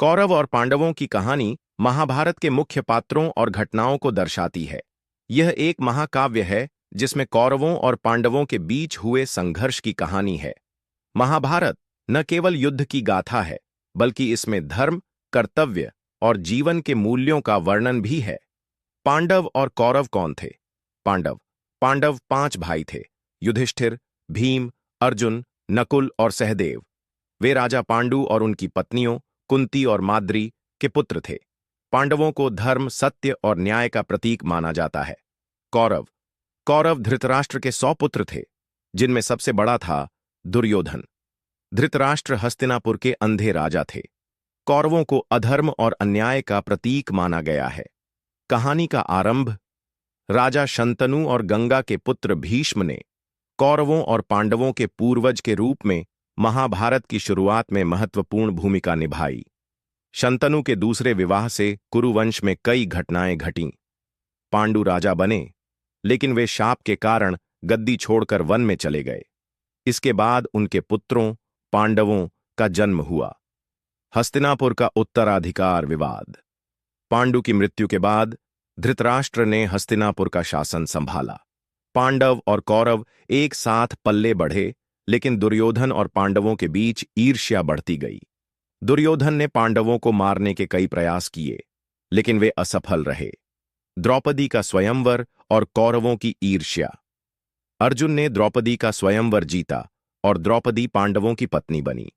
कौरव और पांडवों की कहानी महाभारत के मुख्य पात्रों और घटनाओं को दर्शाती है। यह एक महाकाव्य है जिसमें कौरवों और पांडवों के बीच हुए संघर्ष की कहानी है। महाभारत न केवल युद्ध की गाथा है, बल्कि इसमें धर्म, कर्तव्य और जीवन के मूल्यों का वर्णन भी है। पांडव और कौरव कौन थे? पांडव पांडव 5 भाई थे: युधिष्ठिर, भीम, अर्जुन, नकुल और सहदेव। वे राजा पांडु और उनकी पत्नियों कुंती और माद्री के पुत्र थे। पांडवों को धर्म, सत्य और न्याय का प्रतीक माना जाता है। कौरव कौरव धृतराष्ट्र के 100 पुत्र थे, जिनमें सबसे बड़ा था दुर्योधन। धृतराष्ट्र हस्तिनापुर के अंधे राजा थे। कौरवों को अधर्म और अन्याय का प्रतीक माना गया है। कहानी का आरंभ राजा शंतनु और गंगा के पुत्र भीष्म ने कौरवों और पांडवों के पूर्वज के रूप में महाभारत की शुरुआत में महत्वपूर्ण भूमिका निभाई। शंतनु के दूसरे विवाह से कुरुवंश में कई घटनाएं घटीं। पांडु राजा बने, लेकिन वे शाप के कारण गद्दी छोड़कर वन में चले गए। इसके बाद उनके पुत्रों पांडवों का जन्म हुआ। हस्तिनापुर का उत्तराधिकार विवाद। पांडु की मृत्यु के बाद धृतराष्ट्र ने हस्तिनापुर का शासन संभाला। पांडव और कौरव एक साथ पल्ले बढ़े, लेकिन दुर्योधन और पांडवों के बीच ईर्ष्या बढ़ती गई। दुर्योधन ने पांडवों को मारने के कई प्रयास किए, लेकिन वे असफल रहे। द्रौपदी का स्वयंवर और कौरवों की ईर्ष्या। अर्जुन ने द्रौपदी का स्वयंवर जीता और द्रौपदी पांडवों की पत्नी बनी।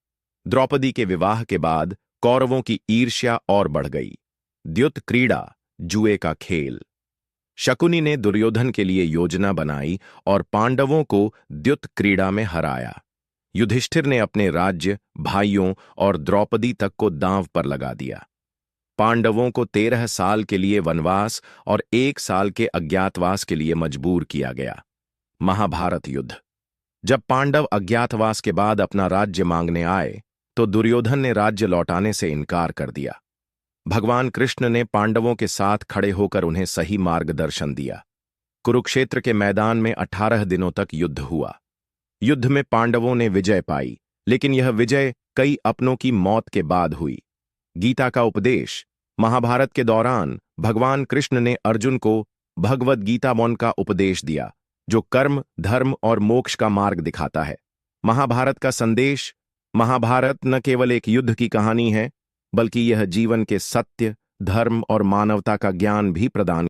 द्रौपदी के विवाह के बाद कौरवों की ईर्ष्या और बढ़ गई। द्युत क्रीड़ा, जुए का खेल। शकुनी ने दुर्योधन के लिए योजना बनाई और पांडवों को द्युत क्रीड़ा में हराया। युधिष्ठिर ने अपने राज्य, भाइयों और द्रौपदी तक को दांव पर लगा दिया। पांडवों को 13 साल के लिए वनवास और 1 साल के अज्ञातवास के लिए मजबूर किया गया। महाभारत युद्ध। जब पांडव अज्ञातवास के बाद अपना राज्य मांगने आए, तो दुर्योधन ने राज्य लौटाने से इनकार कर दिया। भगवान कृष्ण ने पांडवों के साथ खड़े होकर उन्हें सही मार्गदर्शन दिया। कुरुक्षेत्र के मैदान में 18 दिनों तक युद्ध हुआ। युद्ध में पांडवों ने विजय पाई, लेकिन यह विजय कई अपनों की मौत के बाद हुई। गीता का उपदेश। महाभारत के दौरान भगवान कृष्ण ने अर्जुन को भगवद गीता मौन का उपदेश दिया, जो कर्म, धर्म और मोक्ष का मार्ग दिखाता है। महाभारत का संदेश। महाभारत न केवल एक युद्ध की कहानी है, बल्कि यह जीवन के सत्य, धर्म और मानवता का ज्ञान भी प्रदान